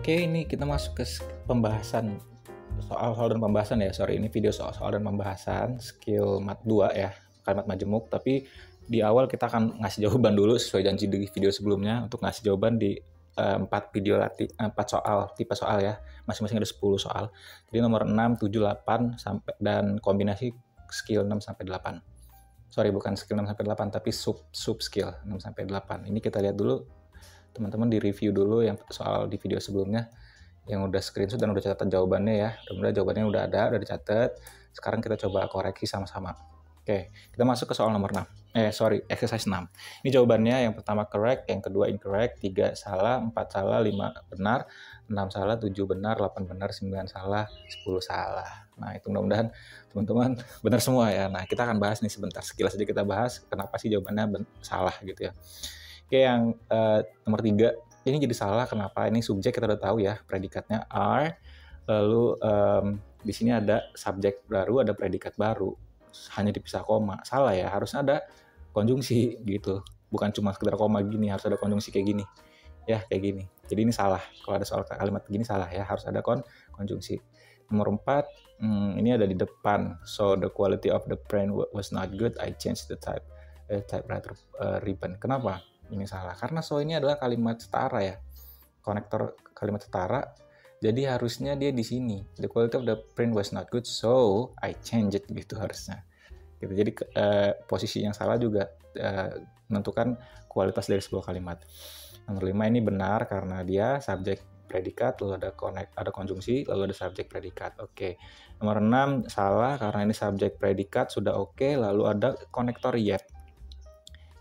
Oke, ini kita masuk ke pembahasan soal-soal dan pembahasan ya. Sorry, ini video soal-soal dan pembahasan skill mat 2 ya, kalimat majemuk. Tapi di awal kita akan ngasih jawaban dulu sesuai janji di video sebelumnya untuk ngasih jawaban di 4 soal, tipe soal ya. Masing-masing ada 10 soal. Jadi nomor 6, 7, 8 sampai dan kombinasi skill 6 sampai 8. Sorry, bukan skill 6 sampai 8 tapi sub skill 6 sampai 8. Ini kita lihat dulu teman-teman, di review dulu yang soal di video sebelumnya yang udah screenshot dan udah catatan jawabannya ya. Mudah-mudahan jawabannya udah ada, udah dicatat. Sekarang kita coba koreksi sama-sama. Oke, kita masuk ke soal nomor 6. Exercise 6. Ini jawabannya, yang pertama correct, yang kedua incorrect, 3 salah, 4 salah, 5 benar, 6 salah, 7 benar, 8 benar, 9 salah, 10 salah. Nah, itu mudah-mudahan teman-teman benar semua ya. Nah, kita akan bahas nih sebentar. Sekilas aja kita bahas kenapa sih jawabannya salah gitu ya. Oke, yang nomor 3 ini jadi salah. Kenapa? Ini subjek kita udah tahu ya, predikatnya are, lalu di sini ada subjek baru, ada predikat baru, hanya dipisah koma. Salah ya, harusnya ada konjungsi gitu, bukan cuma sekedar koma gini, harus ada konjungsi kayak gini ya, kayak gini. Jadi ini salah, kalau ada soal kalimat begini salah ya, harus ada konjungsi. Nomor 4, ini ada di depan, so the quality of the pen was not good, I changed the typewriter ribbon. Kenapa ini salah? Karena so ini adalah kalimat setara ya, konektor kalimat setara, jadi harusnya dia di sini. The quality of the print was not good, so I changed it gitu harusnya. Gitu. Jadi posisi yang salah juga menentukan kualitas dari sebuah kalimat. Nomor 5 ini benar karena dia subjek predikat, lalu ada konjungsi, lalu ada subjek predikat. Oke. Nomor 6 salah karena ini subjek predikat sudah oke, lalu ada konektor yet.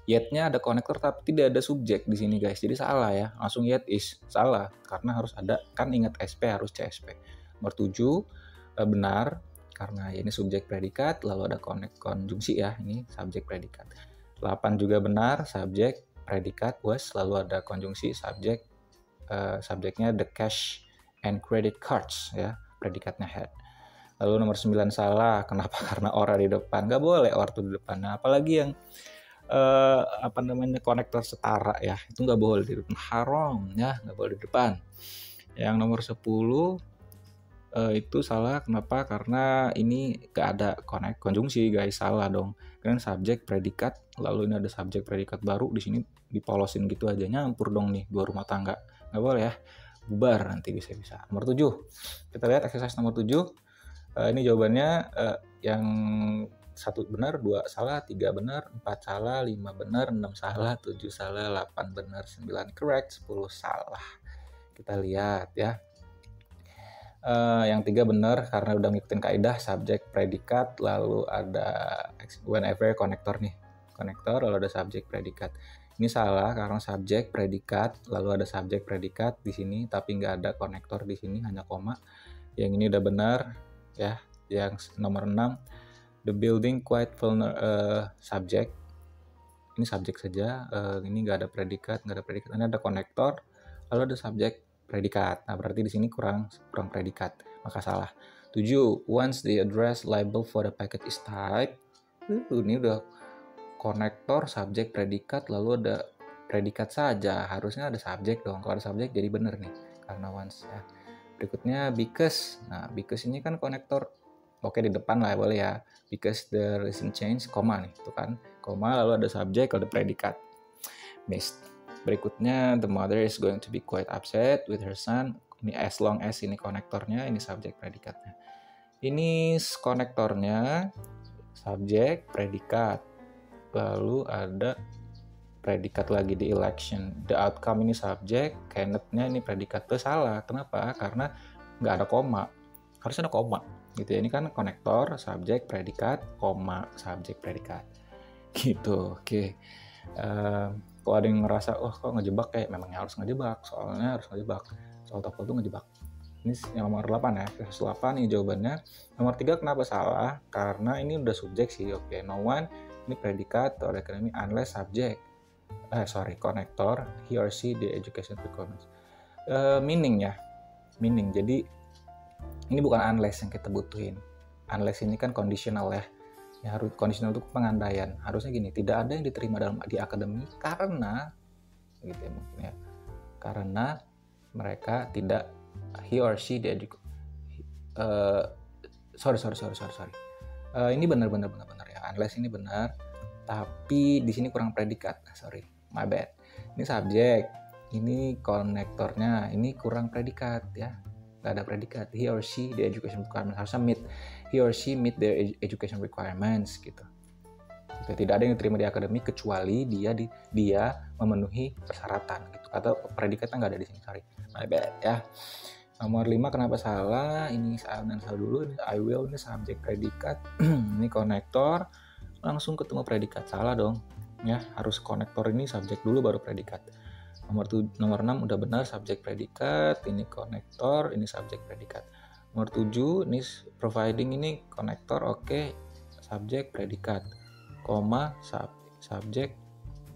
Yet-nya ada konektor tapi tidak ada subjek di sini guys. Jadi salah ya. Langsung yet is salah karena harus ada, kan ingat SP harus CSP. Nomor 7 benar karena ini subjek predikat lalu ada konjungsi ya. Ini subjek predikat. 8 juga benar, subjek predikat was lalu ada konjungsi subjeknya the cash and credit cards ya, predikatnya had. Lalu nomor 9 salah. Kenapa? Karena or di depan. Nggak boleh or di depan. Nah, apalagi yang konektor setara ya, itu nggak boleh di depan, haram ya, nggak boleh di depan. Yang nomor 10 itu salah. Kenapa? Karena ini nggak ada konjungsi guys, salah dong. Kan subjek predikat, lalu ini ada subjek predikat baru di sini dipolosin gitu aja, nyampur dong nih dua rumah tangga, nggak boleh ya, bubar nanti bisa. Nomor 7 kita lihat exercise nomor 7. Ini jawabannya yang 1 benar, 2 salah, 3 benar, 4 salah, 5 benar, 6 salah, 7 salah, 8 benar, 9 correct, 10 salah. Kita lihat ya. Yang 3 benar karena udah ngikutin kaidah subjek predikat, lalu ada whenever konektor nih. Konektor lalu ada subjek predikat. Ini salah karena subjek predikat, lalu ada subjek predikat di sini tapi nggak ada konektor di sini, hanya koma. Yang ini udah benar ya. Yang nomor 6, the building quite subject. Ini subjek saja, ini nggak ada predikat. Ini ada konektor, lalu ada subjek predikat. Nah, berarti di sini kurang predikat, maka salah. 7, once the address label for the packet is typed. Ini udah konektor, subjek, predikat, lalu ada predikat saja. Harusnya ada subjek dong. Kalau ada subjek jadi benar nih, karena once ya. Berikutnya because. Nah, because ini kan konektor. Oke, di depan lah boleh ya. Because the recent change, koma nih, itu kan. Koma, lalu ada subjek, ada predikat. Missed. Berikutnya, the mother is going to be quite upset with her son. Ini as long as ini konektornya, ini subjek predikatnya. Ini konektornya, subjek, predikat. Lalu ada predikat lagi di election. The outcome ini subjek, cannot-nya ini predikat. Itu salah. Kenapa? Karena nggak ada koma. Harusnya ada koma. Gitu ya. Ini kan konektor, subjek, predikat, koma, subjek, predikat. Gitu. Oke. Kalau ada yang ngerasa, kok ngejebak, kayak memangnya harus ngejebak. Soalnya harus ngejebak. Soal TOEFL itu ngejebak. Ini yang nomor 8 ya. Exercise 8 ini jawabannya. Nomor 3 kenapa salah? Karena ini udah subjek sih. Oke. No one. Ini predikat or academy unless subject. Konektor, he or she the education requirements. Meaning ya. Meaning. Jadi ini bukan unless yang kita butuhin. Unless ini kan conditional ya. Ya harus conditional itu pengandaian. Harusnya gini, tidak ada yang diterima di akademi karena gitu ya mungkin ya. Karena mereka tidak, he or she sorry. Ini benar ya, unless ini benar, tapi di sini kurang predikat. Sorry, my bad. Ini subjek, ini konektornya, ini kurang predikat ya. Nggak ada predikat. He or she the education requirements, harusnya he or she meet the education requirements gitu. Tidak ada yang diterima di akademik kecuali dia memenuhi persyaratan gitu. Atau predikatnya nggak ada di sini, sorry, my bad ya. Nomor 5 kenapa salah? Ini salah dulu. Ini I will, ini subjek predikat. Ini konektor, langsung ketemu predikat. Salah dong. Ya, harus konektor ini subjek dulu baru predikat. Nomor 6 udah benar, subjek predikat. Ini konektor, ini subjek predikat. Nomor 7 ini providing, ini konektor, oke. Subjek predikat. Koma subjek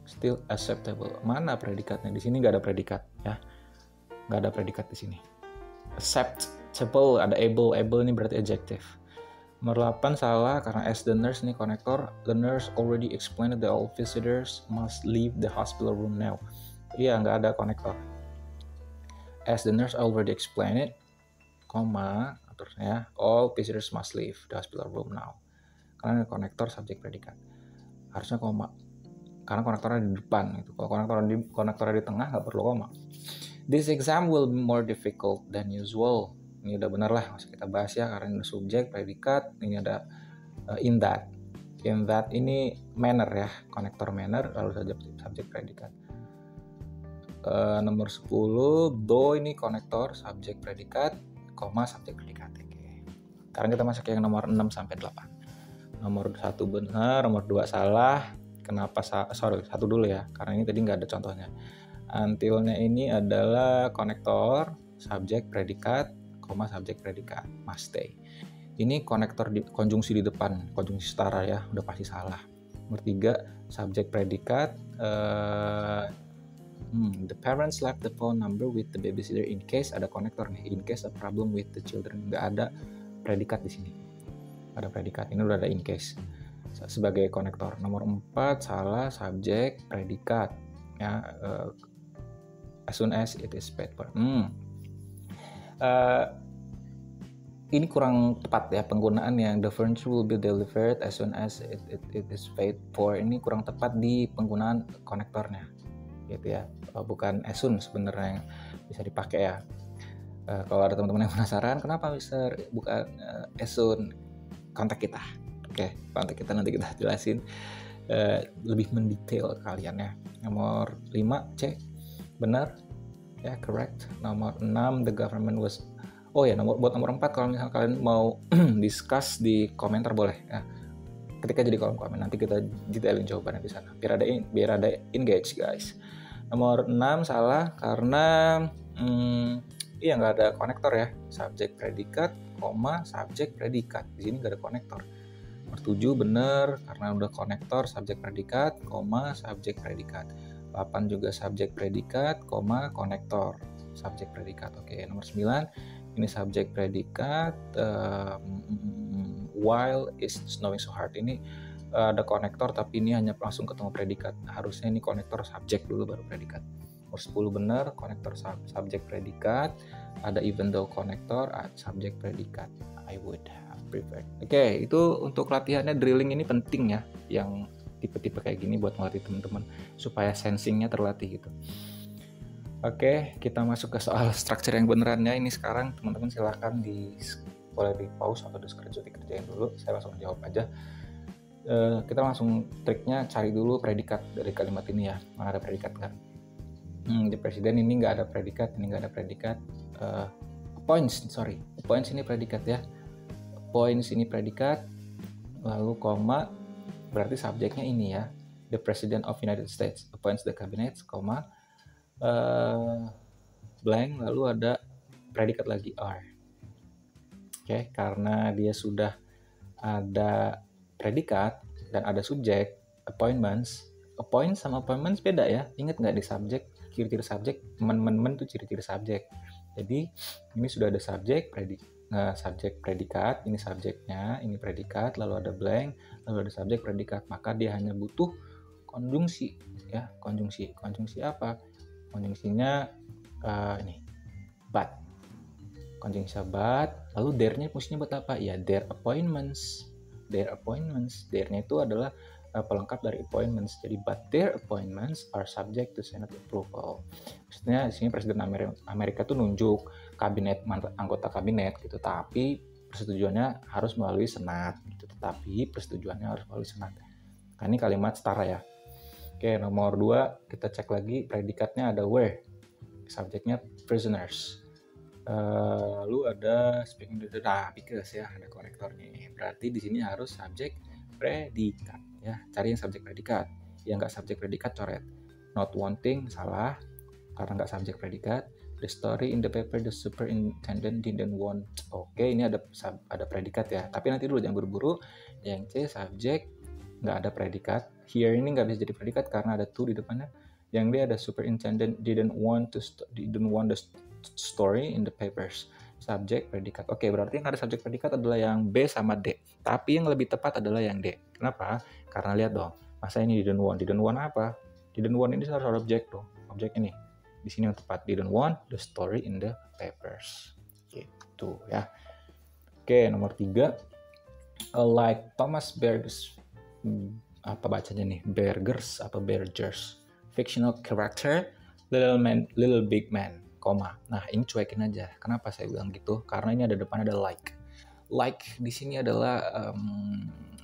still acceptable. Mana predikatnya? Di sini nggak ada predikat ya. Nggak ada predikat di sini. Acceptable, ada able ini berarti adjective. Nomor 8 salah karena as the nurse ini konektor. The nurse already explained that all visitors must leave the hospital room now. Iya, nggak ada konektor. As the nurse already explained it, koma, terusnya all visitors must leave the hospital room now. Karena konektor subjek predikat. Harusnya koma. Karena konektornya di depan gitu. Kalau konektornya di tengah nggak perlu koma. This exam will be more difficult than usual. Ini udah benar lah, masih kita bahas ya, karena ini subjek, predikat, ini ada in that. In that ini manner ya, konektor manner, lalu subjek predikat. Nomor 10, though ini konektor, subjek predikat, koma, subjek predikat. Oke. Sekarang kita masuk ke yang nomor 6 sampai 8. Nomor 1 benar, nomor 2 salah. Kenapa sorry, 1 dulu ya, karena ini tadi nggak ada contohnya. Until-nya ini adalah konektor, subjek, predikat, koma, subjek, predikat, must stay. Ini konektor konjungsi di depan, konjungsi setara ya, udah pasti salah. Nomor 3, subjek, predikat, the parents left the phone number with the babysitter in case, ada konektor nih, in case a problem with the children, nggak ada predikat di sini. Ada predikat, ini udah ada in case sebagai konektor. Nomor 4 salah, subjek, predikat ya, as soon as it is paid for. Ini kurang tepat ya penggunaan yang the furniture will be delivered as soon as it is paid for. Ini kurang tepat di penggunaan konektornya gitu ya. Bukan as soon sebenarnya yang bisa dipakai ya. Kalau ada teman-teman yang penasaran kenapa Mister bukan as soon, kontak kita. Oke, kontak kita, nanti kita jelasin lebih mendetail kalian ya. Nomor 5 C benar ya, correct. Nomor 6 the government was, buat nomor 4 kalau misalnya kalian mau discuss di komentar boleh ya, ketika jadi kolom komen, nanti kita detailin jawabannya di sana biar ada engage guys. Nomor 6 salah karena nggak ada konektor ya, subjek predikat koma subjek predikat, di sini nggak ada konektor. Nomor 7 benar karena udah konektor, subjek predikat koma subjek predikat. 8 juga subjek predikat koma konektor, subjek predikat. Oke, nomor 9 ini subjek predikat, while it's snowing so hard, ini ada konektor tapi ini hanya langsung ketemu predikat. Harusnya ini konektor subjek dulu baru predikat. Nomor 10 benar, konektor subjek predikat, ada even though konektor subjek predikat. I would have preferred. Oke, itu untuk latihannya, drilling ini penting ya, yang tipe-tipe kayak gini buat melatih teman-teman supaya sensingnya terlatih gitu. Oke, kita masuk ke soal structure yang benerannya. Ini sekarang teman-teman silahkan boleh di pause atau di screenshot dikerjain dulu. Saya langsung jawab aja. Kita langsung triknya cari dulu predikat dari kalimat ini ya. Mana ada predikat kan? Di presiden ini nggak ada predikat, ini nggak ada predikat. Points ini predikat ya. Points ini predikat, lalu koma, berarti subjeknya ini ya. The President of United States appoints the cabinet, koma, blank, lalu ada predikat lagi are. Oke, karena dia sudah ada predikat dan ada subjek, appointments sama appointments beda ya. Ingat nggak di subjek, ciri-ciri subjek, men itu ciri-ciri subjek. Jadi ini sudah ada subjek, subjek predikat, ini subjeknya, ini predikat, lalu ada blank, lalu ada subjek predikat, maka dia hanya butuh konjungsi ya. Konjungsi apa? Konjungsinya ini but. Conjungsi but, lalu their-nya fungsinya buat apa? Ya, their appointments. Their-nya itu adalah pelengkap dari appointments. Jadi, but their appointments are subject to Senate approval. Maksudnya di sini Presiden Amerika tuh nunjuk anggota kabinet gitu, tapi persetujuannya harus melalui Senat gitu. Nah, ini kalimat setara ya. Oke, nomor 2 kita cek lagi predikatnya ada were. Subjeknya prisoners. Lalu ada speaking to the because ya, ada konektornya. Berarti di sini harus subjek predikat ya. Cari yang subjek predikat. Yang nggak subjek predikat coret. Not wanting salah karena nggak subjek predikat. The story in the paper the superintendent didn't want. Oke, ini ada predikat ya. Tapi nanti dulu jangan buru-buru. Yang C subjek nggak ada predikat. Here ini nggak bisa jadi predikat karena ada to di depannya. Yang D ada superintendent didn't want the story in the papers. Subjek predikat. Oke, berarti yang ada subjek predikat adalah yang B sama D. Tapi yang lebih tepat adalah yang D. Kenapa? Karena lihat dong, masa ini didn't want apa? Didn't want ini harus ada objek dong. Objek ini. Di sini yang tepat, didn't want the story in the papers. Gitu ya. Oke, nomor 3. Like Thomas Bergers. Apa bacanya nih? Bergers apa Bergers? Fictional character, little big man, koma. Nah, ini cuekin aja. Kenapa saya bilang gitu? Karena ini ada depan ada like. Like di sini adalah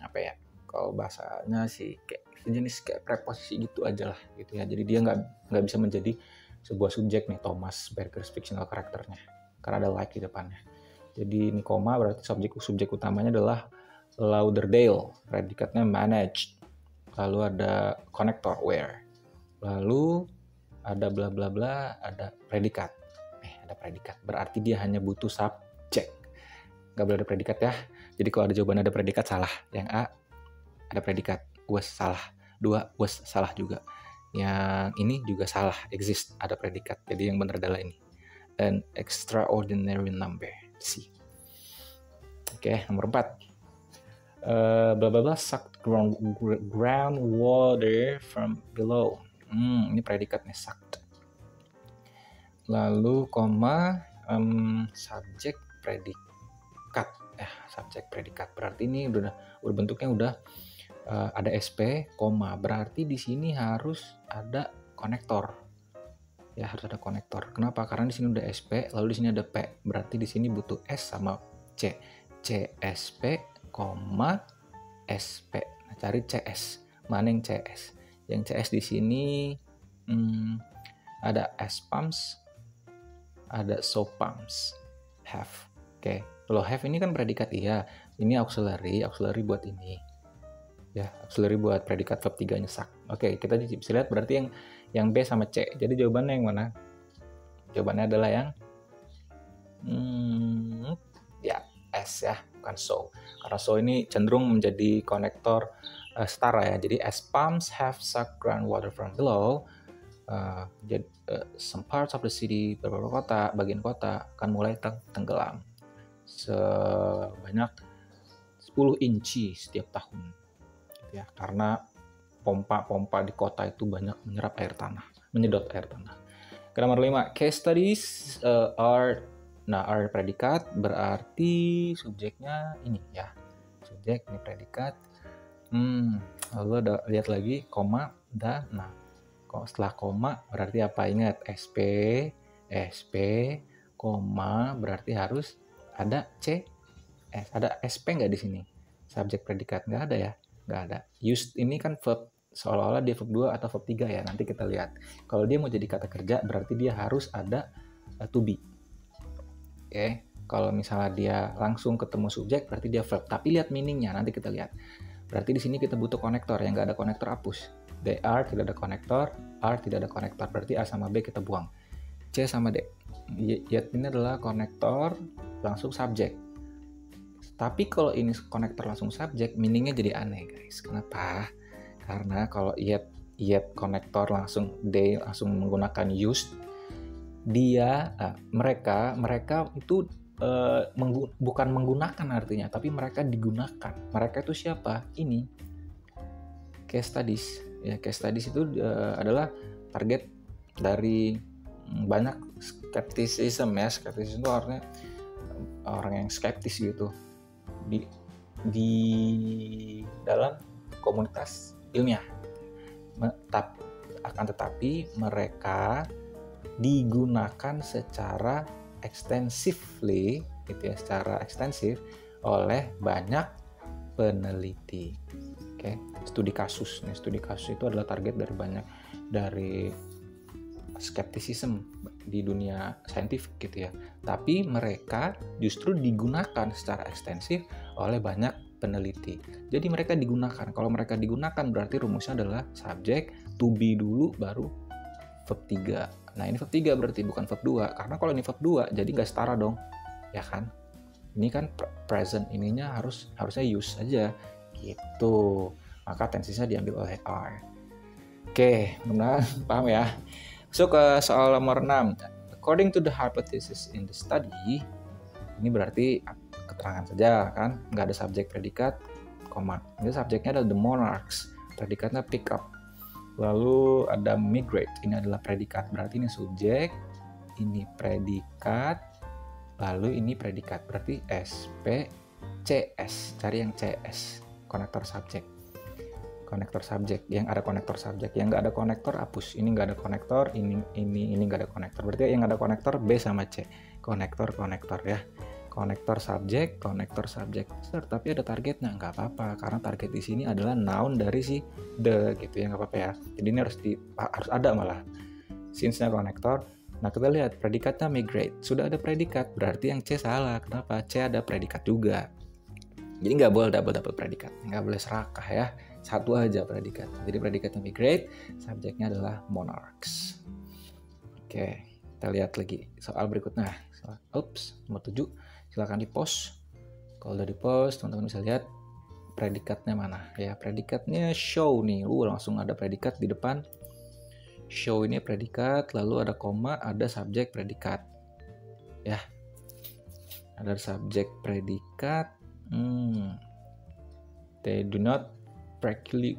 apa ya? Kalau bahasanya sih kayak sejenis kayak preposisi gitu aja lah, gitu ya. Jadi dia nggak bisa menjadi sebuah subjek nih, Thomas Bergers fictional karakternya, karena ada like di depannya. Jadi ini koma berarti subjek utamanya adalah Lauderdale, predikatnya managed. Lalu ada konektor where. Lalu ada bla bla bla, ada predikat. Ada predikat. Berarti dia hanya butuh subjek. Nggak boleh ada predikat ya. Jadi kalau ada jawaban ada predikat salah. Yang A ada predikat, was salah. 2 was salah juga. Yang ini juga salah, exist ada predikat. Jadi yang benar adalah ini. An extraordinary number. C. Oke, nomor 4. Bla bla bla sucked groundwater from below. Ini predikatnya sucked. Lalu koma subjek predikat. Subjek predikat. Berarti ini udah bentuknya udah ada SP, koma. Berarti di sini harus ada konektor. Ya, harus ada konektor. Kenapa? Karena di sini udah SP, lalu di sini ada P. Berarti di sini butuh S sama C. CSP, SP. Nah, cari CS. Mana yang CS? Yang CS di sini ada S-pumps, ada so-pumps, have. Oke. Kalau have ini kan predikat iya. Ini auxiliary buat ini. Ya, auxiliary buat predikat verb 3-nya suck. Oke, kita bisa lihat berarti yang B sama C. Jadi jawabannya yang mana? Jawabannya adalah yang ya S ya, bukan so. Karena so ini cenderung menjadi konektor setara ya. Jadi as pumps have sucked groundwater from below, some parts of the city, beberapa kota, bagian kota akan mulai tenggelam sebanyak 10 inci setiap tahun. Ya, karena pompa-pompa di kota itu banyak menyedot air tanah. Nomor 5, case studies are predikat, berarti subjeknya ini ya. Subjek ini predikat. Lalu lihat lagi koma dan setelah koma berarti apa? Ingat SP, koma berarti harus ada ada SP nggak di sini? Subjek predikat nggak ada ya? Nggak ada. Used ini kan verb, seolah-olah dia verb 2 atau verb 3 ya, nanti kita lihat. Kalau dia mau jadi kata kerja berarti dia harus ada to be. Oke, kalau misalnya dia langsung ketemu subjek berarti dia verb. Tapi lihat meaningnya, nanti kita lihat. Berarti di sini kita butuh konektor, yang nggak ada konektor hapus. They are tidak ada konektor, are tidak ada konektor. Berarti A sama B kita buang. C sama D. Yet ini adalah konektor langsung subjek. Tapi kalau ini konektor langsung subjek, meaningnya jadi aneh guys. Kenapa? Karena kalau yet konektor langsung they langsung menggunakan used, mereka itu bukan menggunakan artinya, tapi mereka digunakan. Mereka itu siapa? Ini case studies. Ya, case studies itu adalah target dari banyak skeptisism ya. Skeptisism itu artinya orang yang skeptis gitu di dalam komunitas ilmiah. Akan tetapi mereka digunakan secara extensively gitu ya, secara ekstensif oleh banyak peneliti. Oke, studi kasus. Nih, studi kasus itu adalah target dari skeptisism di dunia saintifik gitu ya. Tapi mereka justru digunakan secara ekstensif oleh banyak peneliti. Jadi mereka digunakan. Kalau mereka digunakan berarti rumusnya adalah subjek to be dulu baru verb 3. Nah, ini verb 3 berarti bukan verb 2. Karena kalau ini verb 2 jadi nggak setara dong. Ya kan? Ini kan present, ininya harusnya use aja gitu. Maka tensinya diambil oleh are. Oke, mudah-mudahan paham ya. So ke soal nomor 6. According to the hypothesis in the study, ini berarti keterangan saja kan, nggak ada subjek predikat, koma. Ini subjeknya adalah the monarchs, predikatnya pick up. Lalu ada migrate, ini adalah predikat, berarti ini subjek, ini predikat, lalu ini predikat, berarti SP, CS, cari yang CS, konektor subjek. Konektor subjek, yang ada konektor subjek, yang nggak ada konektor hapus. Ini nggak ada konektor, ini nggak ada konektor. Berarti yang ada konektor B sama C. Konektor ya. Konektor subjek. Tapi ada targetnya, nggak apa-apa, karena target di sini adalah noun dari si the gitu ya, nggak apa-apa ya. Jadi ini harus ada malah. Since-nya konektor. Nah, kita lihat predikatnya migrate. Sudah ada predikat, berarti yang C salah. Kenapa? C ada predikat juga. Jadi nggak boleh double predikat, nggak boleh serakah ya. Satu aja predikat. Jadi predikatnya migrate, subjeknya adalah monarchs. Oke, kita lihat lagi soal berikutnya. Nomor 7. Silakan di-post. Kalau udah di-post, teman-teman bisa lihat predikatnya mana. Ya, predikatnya show nih. Langsung ada predikat di depan. Show ini predikat, lalu ada koma, ada subjek predikat. Ya. Ada subjek predikat. They do not preclude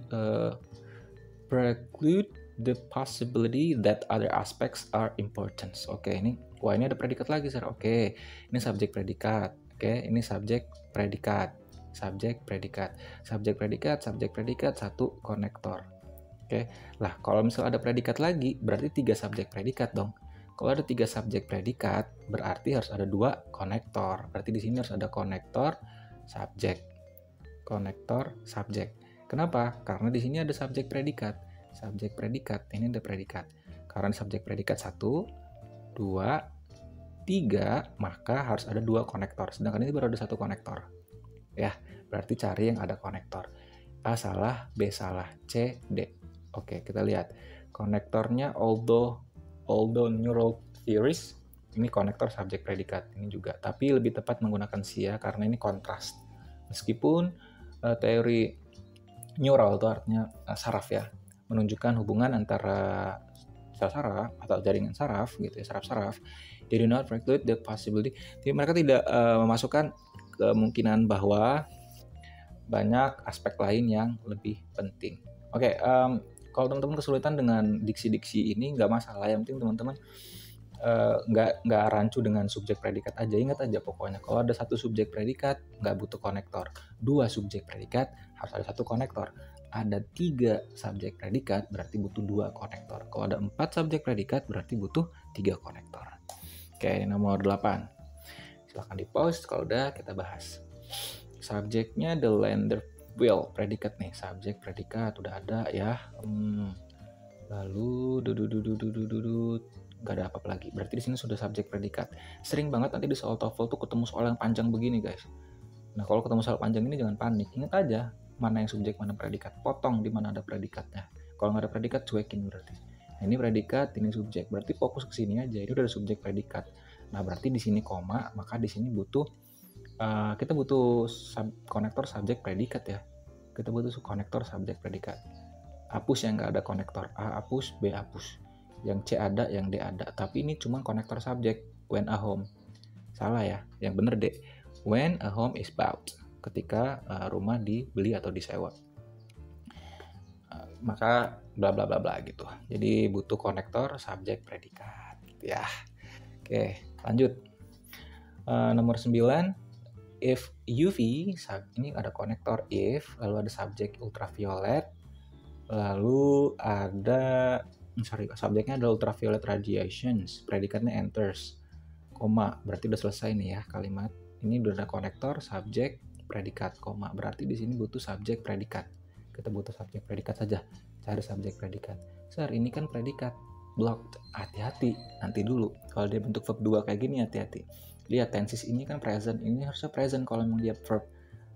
the possibility that other aspects are important. Oke, ini ada predikat lagi, Sir. Oke, ini subjek predikat. Oke, ini subjek predikat. Subjek predikat, satu konektor. Oke. Lah, kalau misalnya ada predikat lagi, berarti 3 subjek predikat dong. Kalau ada 3 subjek predikat, berarti harus ada 2 konektor. Berarti di sini harus ada konektor subjek. Kenapa? Karena di sini ada subjek predikat. Ini ada predikat. Karena subjek predikat 1, 2, 3, maka harus ada 2 konektor. Sedangkan ini baru ada 1 konektor. Ya, berarti cari yang ada konektor. A salah, B salah, C, D. Oke, kita lihat. Konektornya although neural theories, ini konektor subjek predikat. Ini juga. Tapi lebih tepat menggunakan SIA karena ini kontras. Meskipun teori neural itu artinya saraf ya, menunjukkan hubungan antara sel saraf atau jaringan saraf gitu ya, saraf-saraf. They do not preclude the possibility. Jadi mereka tidak memasukkan kemungkinan bahwa banyak aspek lain yang lebih penting. Oke, kalau teman-teman kesulitan dengan diksi-diksi ini nggak masalah, yang penting teman-teman nggak rancu dengan subjek predikat aja. Ingat aja pokoknya kalau ada 1 subjek predikat nggak butuh konektor, 2 subjek predikat harus ada 1 konektor, ada 3 subjek predikat berarti butuh 2 konektor, kalau ada 4 subjek predikat berarti butuh 3 konektor. Oke, nomor 8, silahkan di pause. Kalau udah kita bahas subjeknya the lender will, predikat nih, subjek predikat udah ada ya. Lalu nggak ada apa-apa lagi. Berarti di sini sudah subjek predikat. Sering banget nanti di soal TOEFL tuh ketemu soal yang panjang begini, guys. Nah, kalau ketemu soal panjang ini jangan panik. Ingat aja mana yang subjek, mana predikat. Potong di mana ada predikatnya. Kalau nggak ada predikat, cuekin berarti. Nah, ini predikat, ini subjek. Berarti fokus ke sini aja. Ini udah ada subjek predikat. Nah, berarti di sini koma, maka di sini kita butuh konektor subjek predikat ya. Kita butuh konektor subjek predikat. Hapus yang nggak ada konektor. A hapus, B hapus. Yang C ada, yang D ada. Tapi ini cuma konektor subjek. When a home. Salah ya. Yang bener D. When a home is bought. Ketika rumah dibeli atau disewa. Maka bla bla bla bla gitu. Jadi butuh konektor subjek predikat. Gitu ya. Oke, lanjut. Nomor 9, if UV, ini ada konektor if, lalu ada subjek ultraviolet, lalu ada subjeknya adalah ultraviolet radiations, predikatnya enters, koma, berarti udah selesai nih ya kalimat. Ini udah ada konektor, subjek, predikat, koma, berarti di sini butuh subjek predikat. Kita butuh subjek predikat saja, cari subjek predikat. Sir, ini kan predikat, blocked, hati-hati, nanti dulu. Kalau dia bentuk verb 2 kayak gini, hati-hati. Lihat tenses ini kan present, ini harusnya present kalau memang dia verb.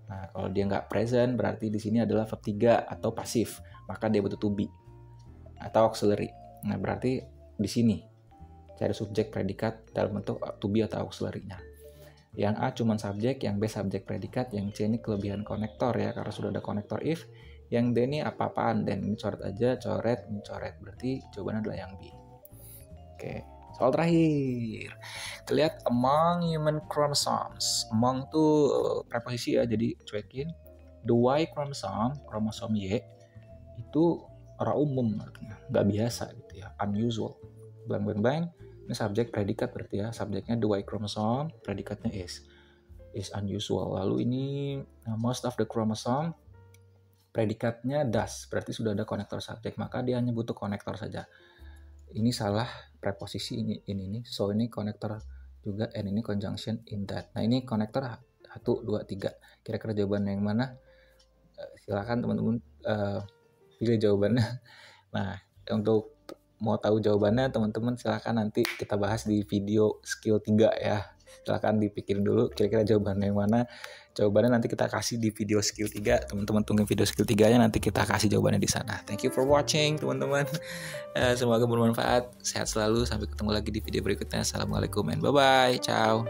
Nah, kalau dia nggak present berarti di sini adalah verb 3 atau pasif, maka dia butuh to be atau auxiliary. Nah, berarti di sini cari subjek predikat dalam bentuk to be atau auxiliary-nya. Yang A cuma subjek, yang B subjek predikat, yang C ini kelebihan konektor ya karena sudah ada konektor if. Yang D ini apa-apaan, dan ini coret aja, coret, ini coret. Berarti jawabannya adalah yang B. Oke. Soal terakhir, kita lihat among human chromosomes. Among tuh preposisi ya, jadi cuekin. The Y chromosome, kromosom Y, itu orang umum, nggak biasa gitu ya, unusual. Blank. Ini subjek predikat berarti ya, subjeknya the Y chromosome, predikatnya is unusual. Lalu ini most of the chromosome, predikatnya does, berarti sudah ada konektor subjek, maka dia hanya butuh konektor saja. Ini salah preposisi ini nih. So ini konektor juga, and ini conjunction in that. Nah ini konektor 1, 2, 3. Kira-kira jawabannya yang mana? Silakan teman-teman pilih jawabannya. Nah untuk mau tahu jawabannya teman-teman silakan nanti kita bahas di video skill 3 ya. Silakan dipikirin dulu kira-kira jawabannya yang mana. Jawabannya nanti kita kasih di video skill 3. Teman-teman tunggu video skill 3-nya, nanti kita kasih jawabannya di sana. Thank you for watching teman-teman. Semoga bermanfaat. Sehat selalu. Sampai ketemu lagi di video berikutnya. Assalamualaikum and bye-bye. Ciao.